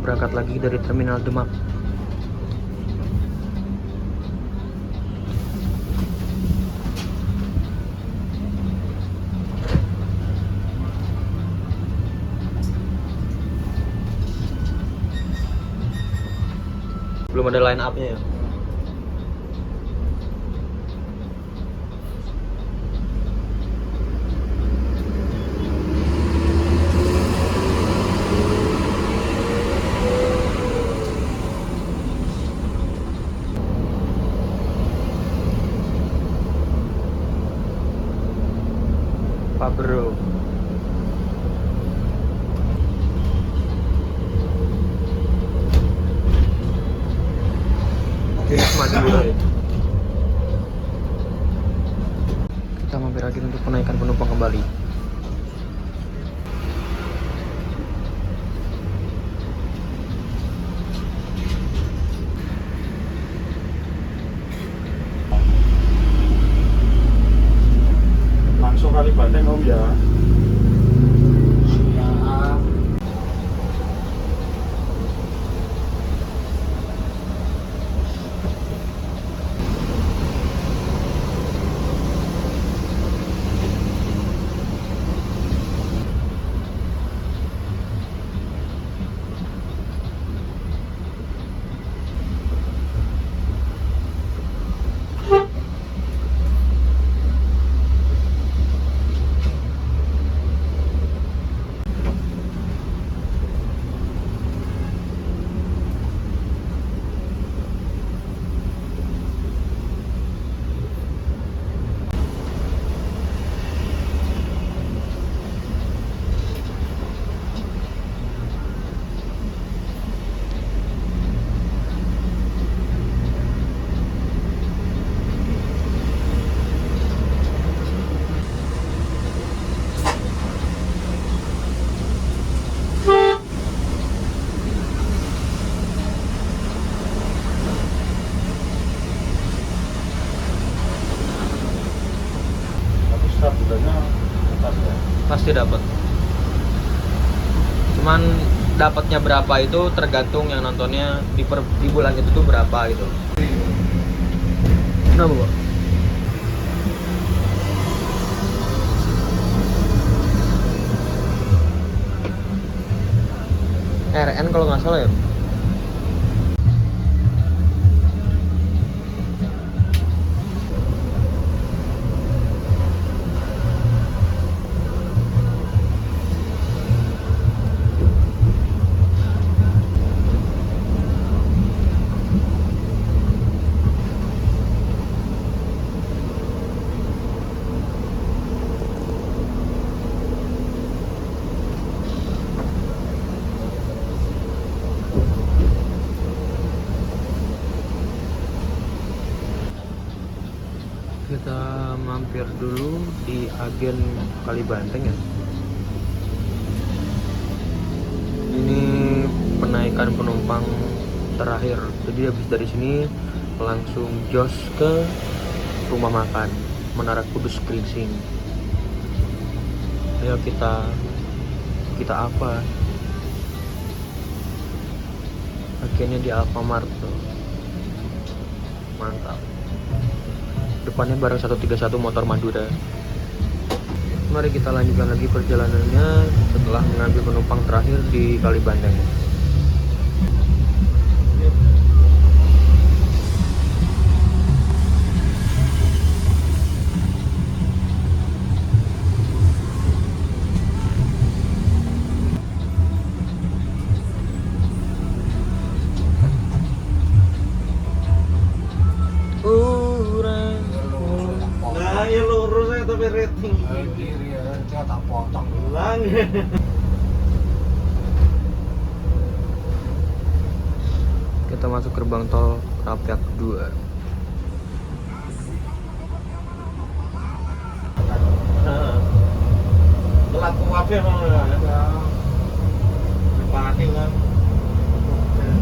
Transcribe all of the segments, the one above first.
berangkat lagi dari Terminal Demak. Belum ada line up-nya ya. Pak Bro. Maju dulu ya. Kita mampir lagi untuk penaikan penumpang kembali. Langsung kali Banteng Om ya. Bulannya tetap ya. Pasti dapat. Cuman dapatnya berapa itu tergantung yang nontonnya di bulan itu tuh berapa gitu. Kenapa, Pak? RN kalau nggak salah ya. Kita mampir dulu di agen Kalibanteng ya. Ini penaikan penumpang terakhir. Jadi habis dari sini langsung jos ke rumah makan Menara Kudus Gringsing. Ayo kita apa? Agennya di Alfamart tuh. Mantap. Depannya bareng 131 motor Madura. Mari kita lanjutkan lagi perjalanannya setelah mengambil penumpang terakhir di Kalibanteng. Nah, ya lurus aja tapi rating. Kiri ya, saya tak potong. Ulang. Kita masuk gerbang tol Rapiak 2. Telat kuwabe mau ya. Pati kan.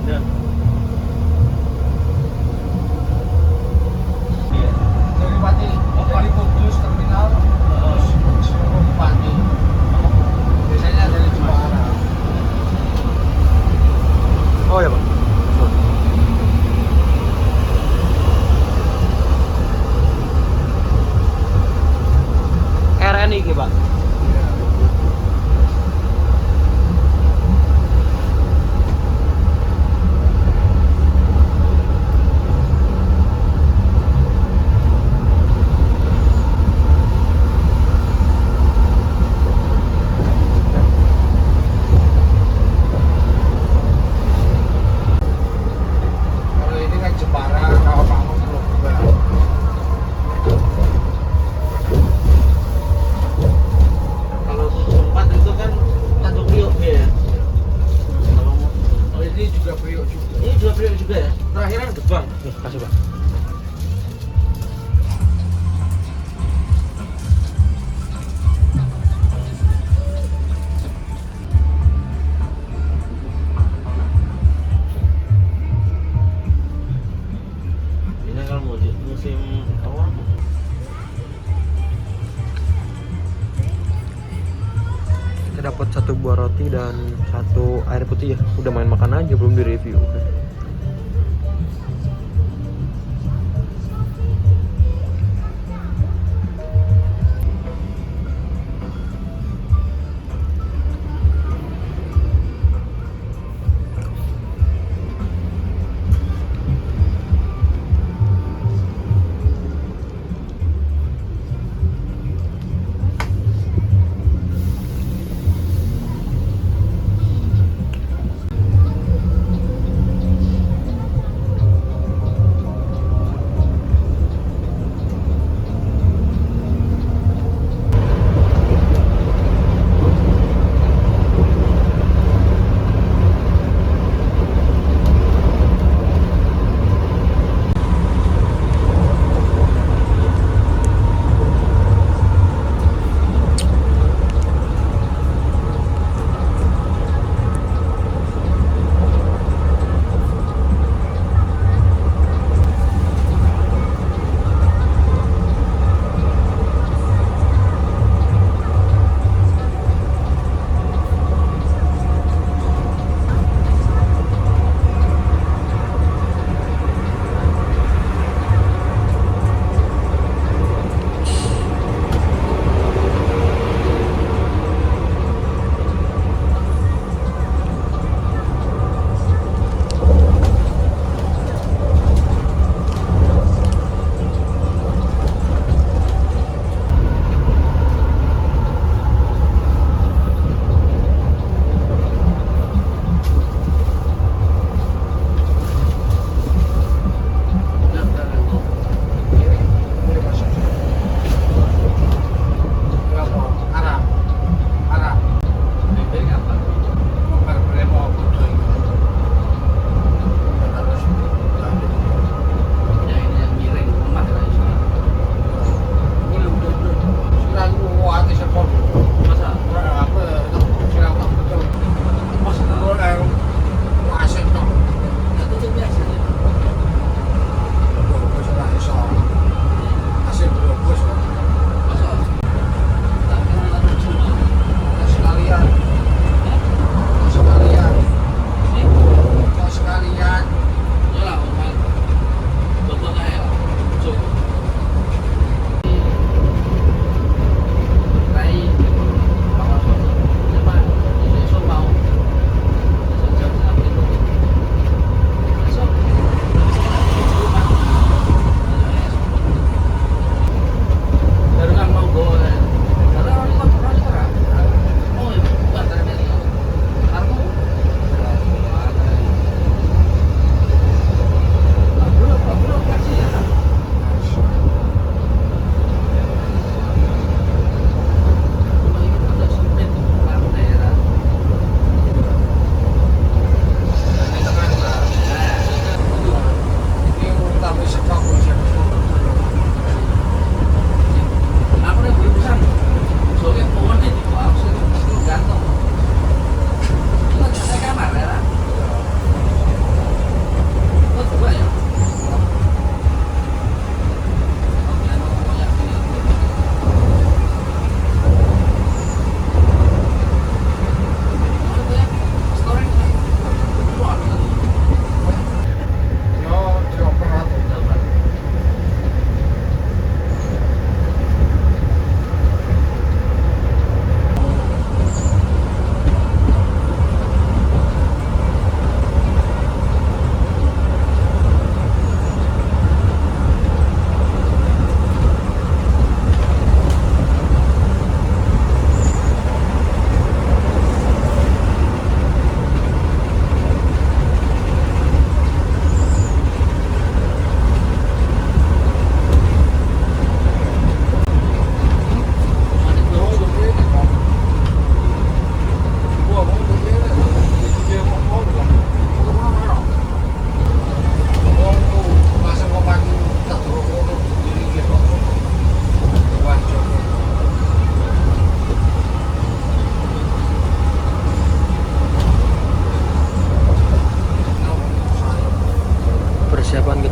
Ya. Dari Pati, Pati Kudus terminal, terus Pati. Biasanya dari Jepara. kita dapat 1 buah roti dan 1 air putih ya. Udah main makan aja, belum direview.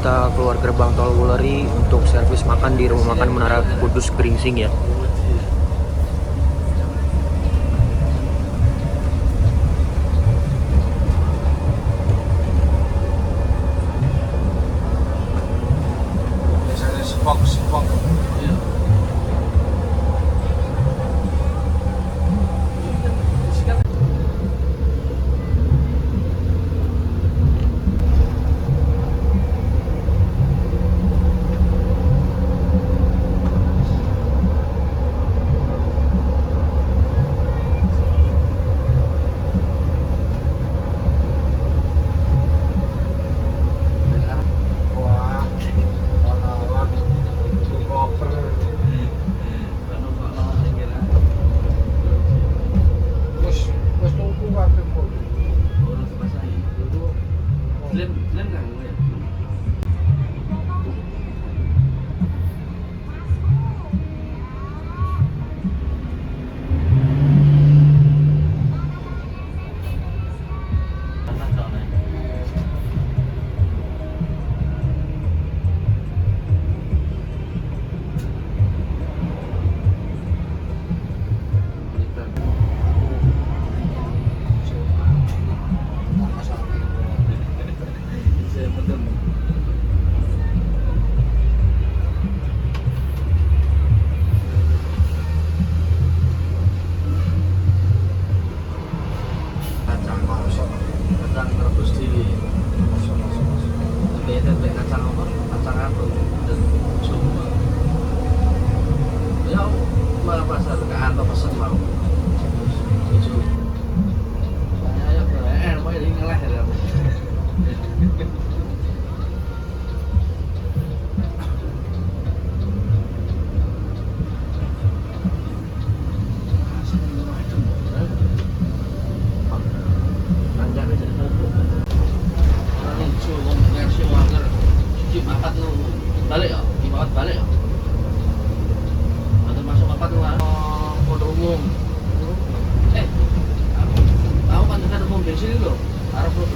kita keluar gerbang tol Wuleri untuk servis makan di rumah makan Menara Kudus Gringsing ya.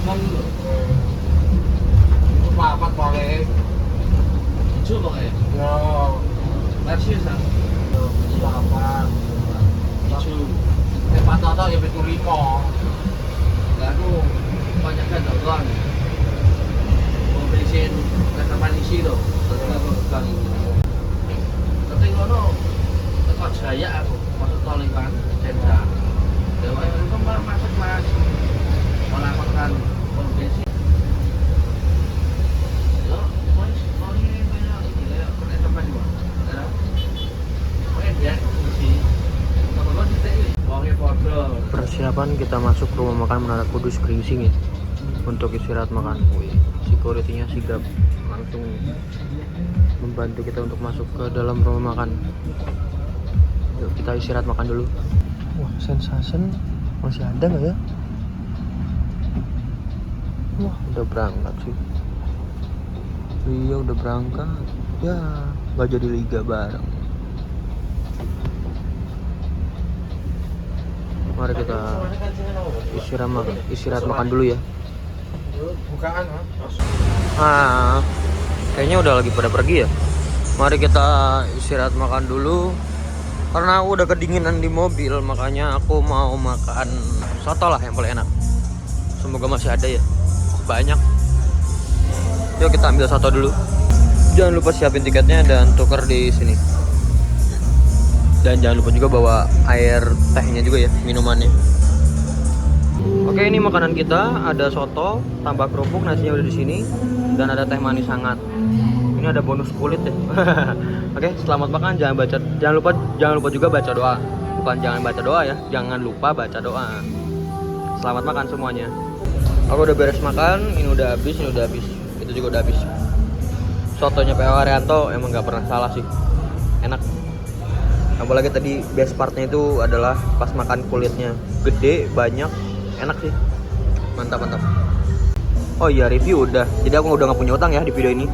Kan lho. Itu papat pakai. Hijau pokoknya. Ya, Versi san. papat. Hijau. Tempat toto ya betul 5. Lalu banyak kan doang. Mau bensin resapan isi loh. Setelah bang. Tapi ngono teko Jaya aku masuk tol Iwan Densa. Dewa itu malah masuk mas. Malah makan pom bensin. Lo mau ini banyak gila resapan juga. Ada. Oke dia isi. Kalau lo di sini wongnya foto. Persiapan kita masuk rumah makan Menara Kudus Gringsing ya, untuk istirahat makan. Wih, security-nya sigap, langsung membantu kita untuk masuk ke dalam rumah makan. Yuk kita istirahat makan dulu. Wah, sensation masih ada nggak ya? Wah, udah berangkat sih. Iya udah berangkat. Ya nggak jadi liga bareng. Mari kita istirahat makan dulu ya. Bukaan, Kayaknya udah lagi pada pergi ya. Mari kita istirahat makan dulu. Karena aku udah kedinginan di mobil, makanya aku mau makan soto lah yang paling enak. Semoga masih ada ya. Banyak. Yuk kita ambil soto dulu. Jangan lupa siapin tiketnya dan tuker di sini. Dan jangan lupa juga bawa air tehnya juga ya, minumannya. Oke, ini makanan kita, ada soto, tambah kerupuk, nasinya udah di sini, dan ada teh manis hangat. Ini ada bonus kulit ya. Oke, selamat makan. Jangan lupa juga baca doa. Bukan jangan baca doa ya, jangan lupa baca doa. Selamat makan semuanya. Aku udah beres makan, ini udah habis, itu juga udah habis. Sotonya P.O. Haryanto emang nggak pernah salah sih, enak. Apalagi tadi best partnya itu adalah pas makan kulitnya, gede, banyak, enak sih, mantap. Oh iya, review udah, jadi aku udah nggak punya utang ya di video ini.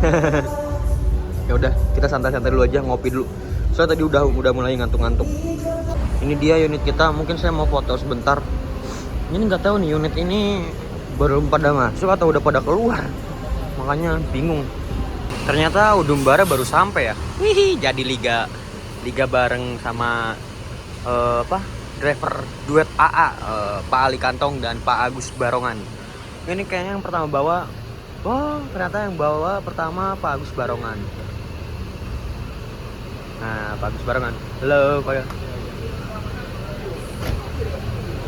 Ya udah, kita santai-santai dulu aja, ngopi dulu. Soalnya tadi udah mulai ngantuk-ngantuk. Ini dia unit kita, mungkin saya mau foto sebentar. Ini nggak tahu nih unit ini baru pada masuk atau udah pada keluar, makanya bingung. Ternyata Udum Bara baru sampai ya. Hihi, jadi liga bareng sama driver duet AA, Pak Ali Kantong dan Pak Agus Barongan. Ini kayaknya yang pertama bawa. Oh, ternyata yang bawa pertama Pak Agus Barongan. Nah, Pak Agus Barongan. Halo, Pak.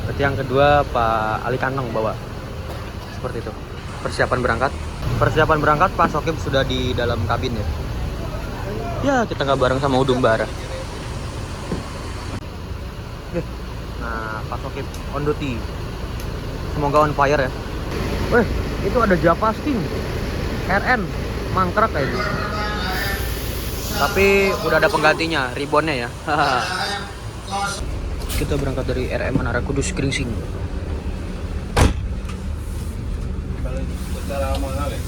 Berarti yang kedua Pak Ali Kantong bawa. Seperti itu. Persiapan berangkat, Pak Sokip sudah di dalam kabin ya. Ya, kita nggak bareng sama Udum Bara. Nah, Pak Sokip on duty. Semoga on fire ya. Weh, itu ada Java Sting RN mangkrak kayaknya. Tapi udah ada penggantinya, ribbonnya ya. Kita berangkat dari RM Menara Kudus Gringsing. Cara mana le?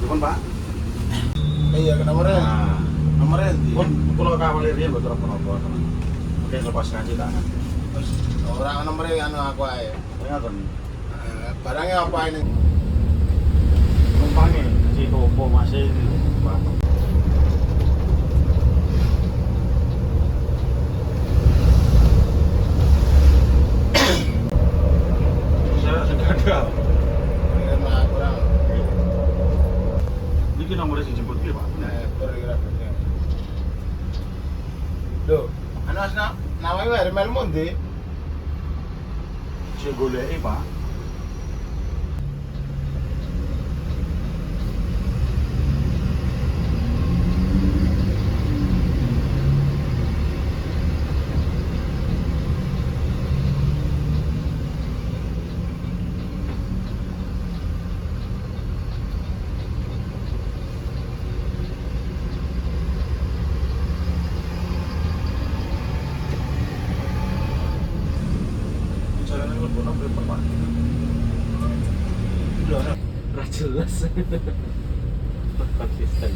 Bukan Pak. Iya, ke nomornya. Nomornya pun pulau kavaleri betul apa. Oke, lepas ngaji tangan. Terus orang nomornya anu aku ae. Ternyata Barangnya apa ini? numpangnya si Kopo masih Pak. Saya sudah ada. Karena kurang. Ini nomornya si jemput dia Pak. Kira-kira. Loh, anu asna namanya wae mel mundi. Si goleki Pak. Jelas konsisten.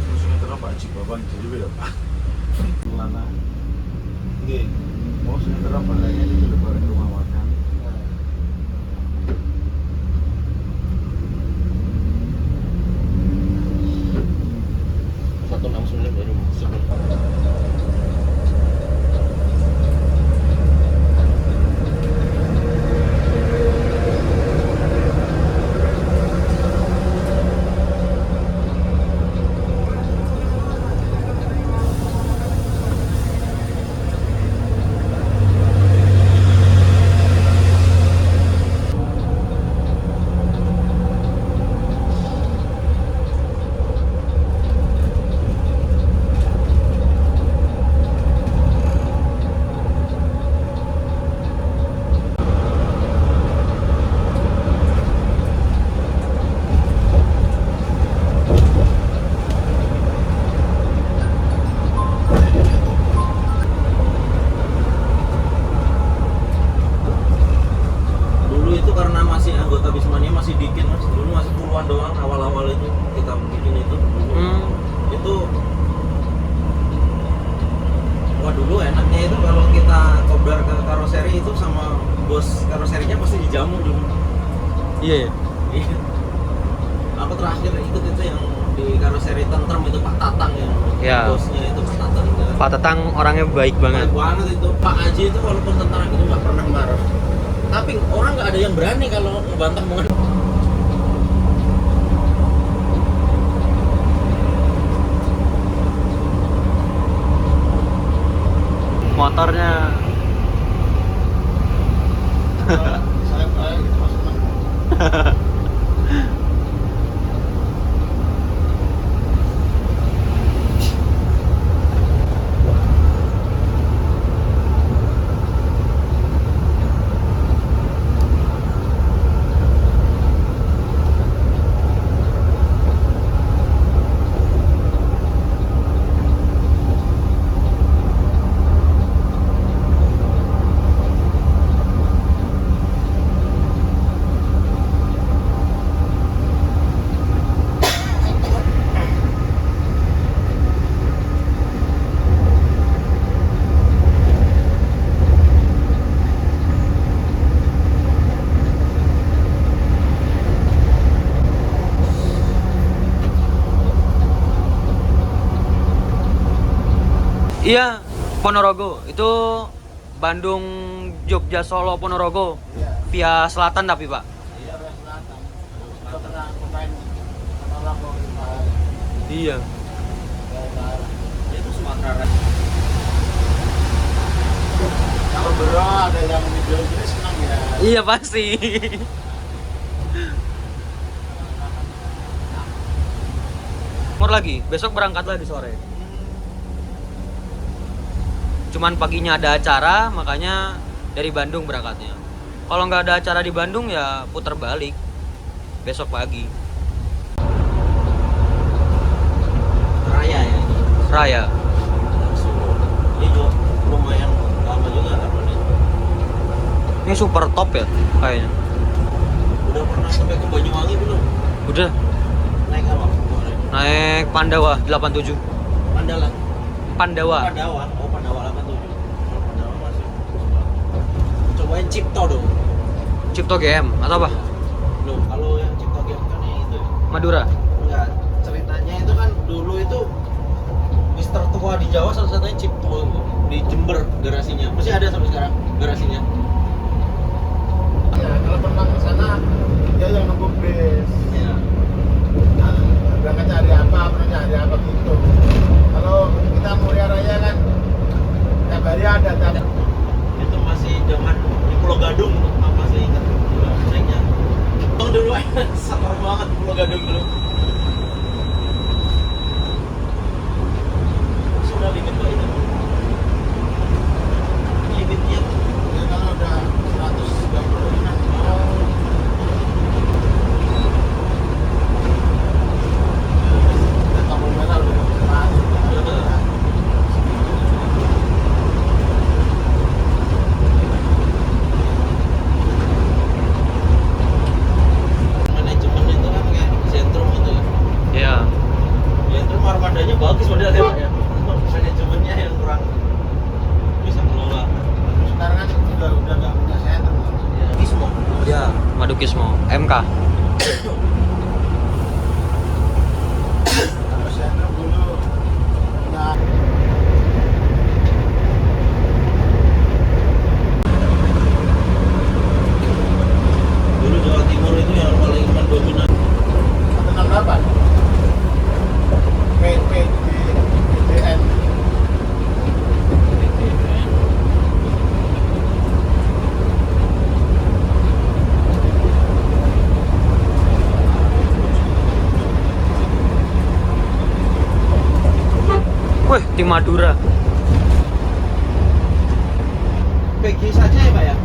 Terusnya terus Pak Jiko. Bang jadi lho Pak. Lana. Nggih. Mau sementara balanya di depan rumah makan. Satu 69 baru masuk. Dulu itu karena masih anggota Bismania masih dikit mas, dulu masih puluhan doang awal-awal itu kita bikin itu dulu. Itu wah dulu enaknya itu kalau kita kobar ke karoseri itu sama bos karoserinya pasti dijamu dulu. Iya. Iya. Aku terakhir ikut itu yang di karoseri Tentrem itu Pak Tatang yang Ya. bosnya itu Pak Tatang. Pak Tatang orangnya baik banget. Baik banget itu. Pak Aji itu walaupun tentara gitu nggak pernah marah. Tapi orang nggak ada yang berani kalau ngebantah banget. Motornya Saya gitu Mas Bang. iya, Ponorogo. Itu Bandung, Jogja, Solo, Ponorogo. Iya. Via selatan tapi, Pak. Iya, Res Selatan. Kita pernah pemain Ponorogo Pak. Iya. Itu Sumatera. Kalau bro ada yang video ini senang ya. Iya pasti. Mau lagi, besok berangkat lagi sore. Cuman paginya ada acara, makanya dari Bandung berangkatnya. Kalau nggak ada acara di Bandung ya putar balik besok pagi. Raya ya ini. Raya. Ini juga lumayan lama juga apa nih? Ini super top ya kayaknya. Udah pernah sampai ke Banyuwangi belum? Udah Naik apa? Kemarin? naik Pandawa 87. Pandalan. Pandawa. Pandawa. Oh Pandawa 87. Kalau Pandawa masih. Cobain Cipto dong. Cipto GM atau apa? Loh, kalau yang Cipto Game kan yang itu ya? Madura. Enggak, ceritanya itu kan dulu itu Mister tua di Jawa salah satunya Cipto di Jember garasinya. Masih ada sampai sekarang garasinya. Ya, kalau pernah ke sana dia yang nunggu bis. Ya. Nah, berangkat cari apa, pernah cari apa gitu. Kalau kita Mulia Raya kan tiap hari ada tiap Itu masih zaman di Pulau Gadung, masih ingat juga naiknya. Bang dulu sabar banget di Pulau Gadung dulu. Sudah limit kok itu. Limitnya ya, kalau udah 130 kan bagus modelnya Pak ya. Manajemennya yang kurang bisa kelola. Sekarang kan udah nggak punya senter. Ya, Kismo. Ya, Madukismo MK. Kalau senter dulu punya Dulu Jawa Timur itu yang paling mendominasi. 168 PDN. Wih, tim Madura. PG saja ya Pak ya?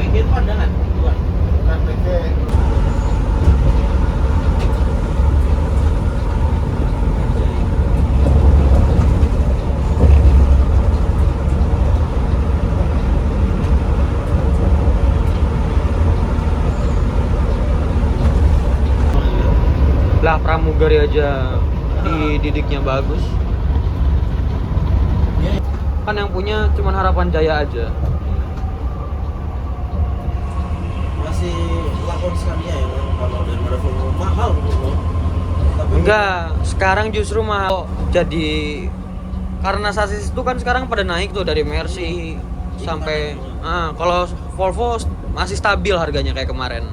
PG itu pandangan? Bukan? Bukan PG. Lah pramugari aja dididiknya bagus. Kan yang punya cuman Harapan Jaya aja. Masih lakon sekali ya kalau daripada Volvo mahal Volvo. Tapi Enggak, sekarang justru mahal. Jadi karena sasis itu kan sekarang pada naik tuh dari Mercy sampai kalau Volvo masih stabil harganya kayak kemarin.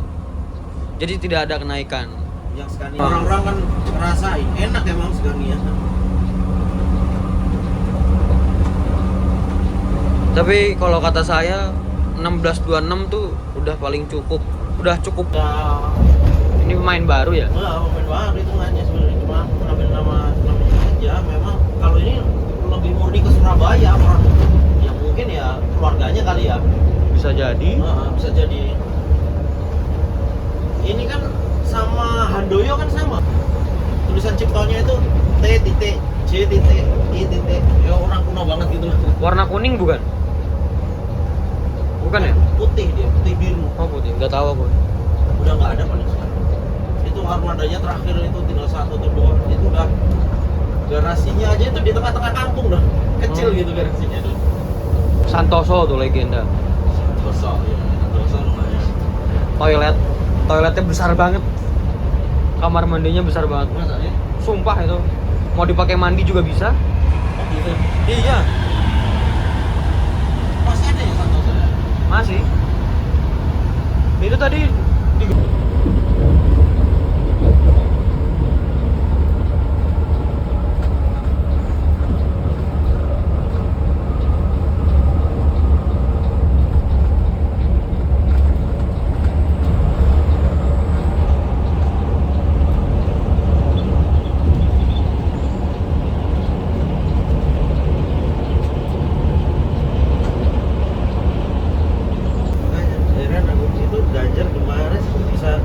Jadi tidak ada kenaikan. yang Scania orang-orang kan ngerasain enak emang Scania. Tapi kalau kata saya 1626 tuh udah paling cukup. Udah cukup. Ya, Ini pemain baru ya? enggak pemain baru hitungannya sebenarnya cuma ngambil namanya aja. Memang kalau ini lebih murni ke Surabaya orang. Ya mungkin ya keluarganya kali ya. Bisa jadi. Bisa jadi. Ini kan sama Handoyo kan sama. Tulisan ciptonya itu T titik J titik I titik. Ya orang kuno banget gitu lah. Warna kuning bukan? Bukan ya? Putih dia, putih biru. Oh putih, nggak tahu aku. Udah nggak ada paling sekarang. Itu armadanya terakhir itu tinggal 1 atau 2. Itu udah garasinya aja itu di tengah-tengah kampung dah. Kecil gitu garasinya tuh. Santoso tuh legenda. Santoso ya, Santoso lumayan. Toiletnya besar banget. Kamar mandinya besar banget. Masa ya? Sumpah itu. Mau dipakai mandi juga bisa. Oh gitu. Iya, Masih ada ya Santoso ya? masih. Itu tadi di Heran aku itu Ganjar kemarin bisa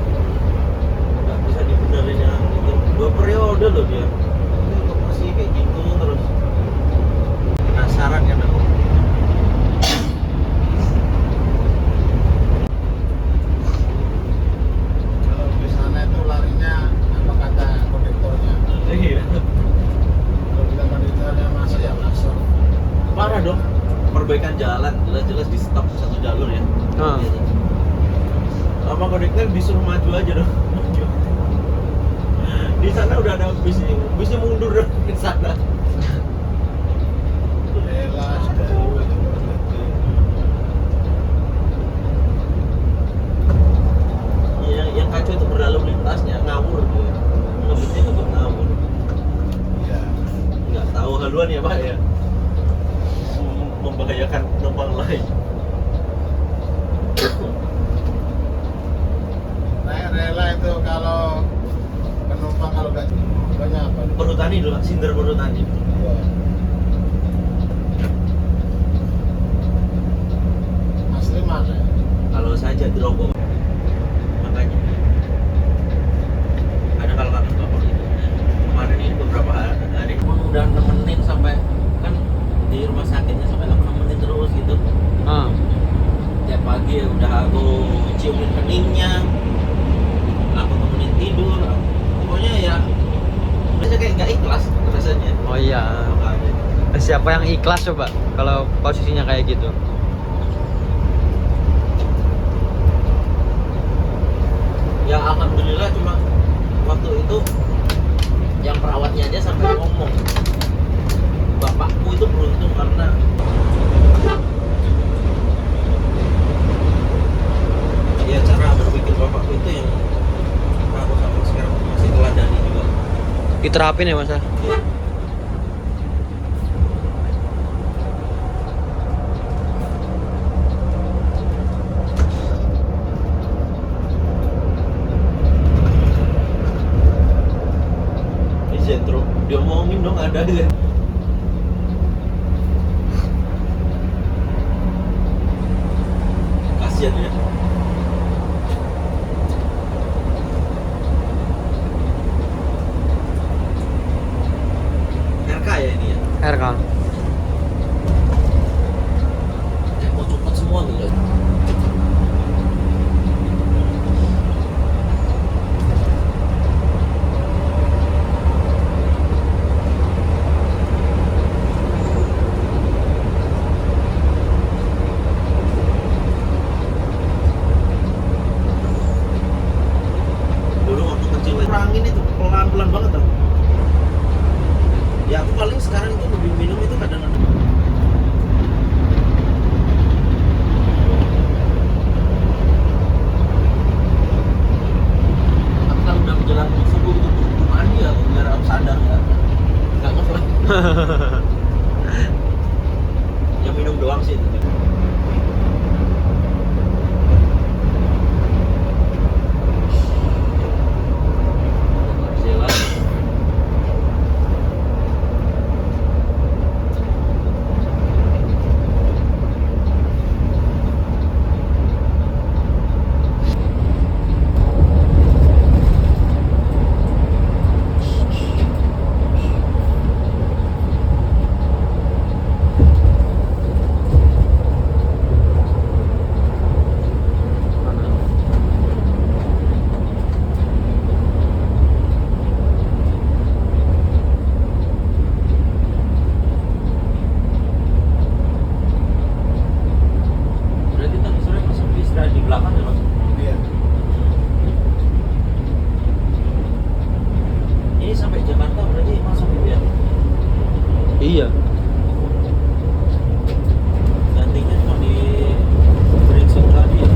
nggak bisa dibenerin yang itu 2 periode loh dia. Itu kok masih kayak gitu terus. Penasaran kan aku. Kalau di sana itu larinya apa kata kondektornya. Iya. Kalau kita kondektornya masuk ya masuk. Parah dong. Perbaikan jalan jelas-jelas di stop 1 jalur ya. Ah. Apa kondektor disuruh maju aja dong. Maju. Di sana udah ada bisnya mundur dong di sana. Rela sudah dulu itu berhenti. Yang kacau itu berlalu lintasnya ngawur dia. Ngebutnya ngebut ngawur. Iya. Nggak tahu haluan ya Pak ya. Membahayakan penumpang lain. Nah, rela itu kalau penumpang kalau nggak banyak apa? Perhutani dulu, Sinder Perhutani. Iya. Asli mana? Ya? Kalau saya jadi rombong, makanya ada kalau kata bapak gitu. Kemarin ini beberapa hari emang udah nemenin sampai kan di rumah sakitnya sampai nemenin terus gitu. Ah. Tiap pagi udah aku ciumin keningnya, aku temenin tidur. Pokoknya ya udah kayak nggak ikhlas rasanya. Oh Siapa yang ikhlas coba kalau posisinya kayak gitu? Ya alhamdulillah cuma waktu itu yang perawatnya aja sampai ngomong, bapakku itu beruntung karena ya cara berpikir bapakku itu yang aku sampai sekarang masih teladani juga. Diterapin ya Mas? Ya. Zentro diomongin dong ada aja. Kasian ya. RK ya ini ya. RK. Kayak mau copot semua gitu. Dulu waktu kecil kurangin itu pelan-pelan banget tuh. Ya aku paling sekarang itu lebih minum itu kadang-kadang. Aku kalau udah menjelang subuh itu buru mandi ya biar aku sadar ya. Nggak ngefly. Ya minum doang sih itu. Berarti tadi sore Mas Sofi istirahat di belakang ya Mas? Iya. Ini sampai Jakarta berarti masuk gitu ya? Iya. Gantinya cuma di Brixton tadi ya?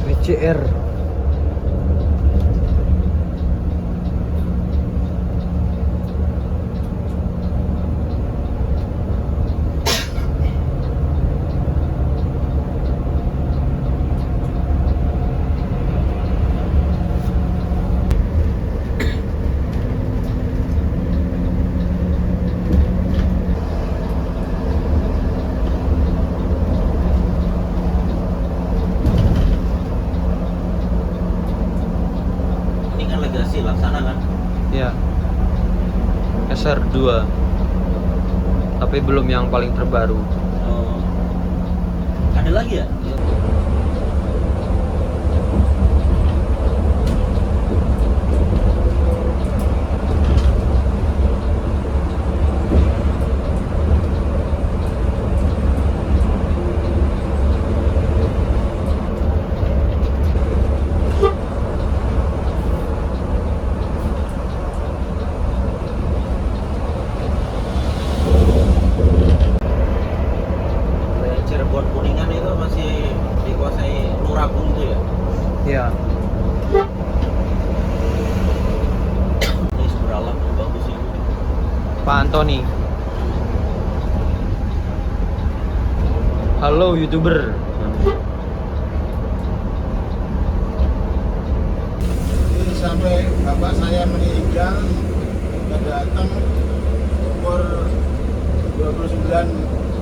WCR. Ini kan legasi laksana kan? Ya. SR2. Tapi belum yang paling terbaru. Oh. Ada lagi ya? Tony. Halo YouTuber. Jadi sampai bapak saya meninggal, udah datang umur 29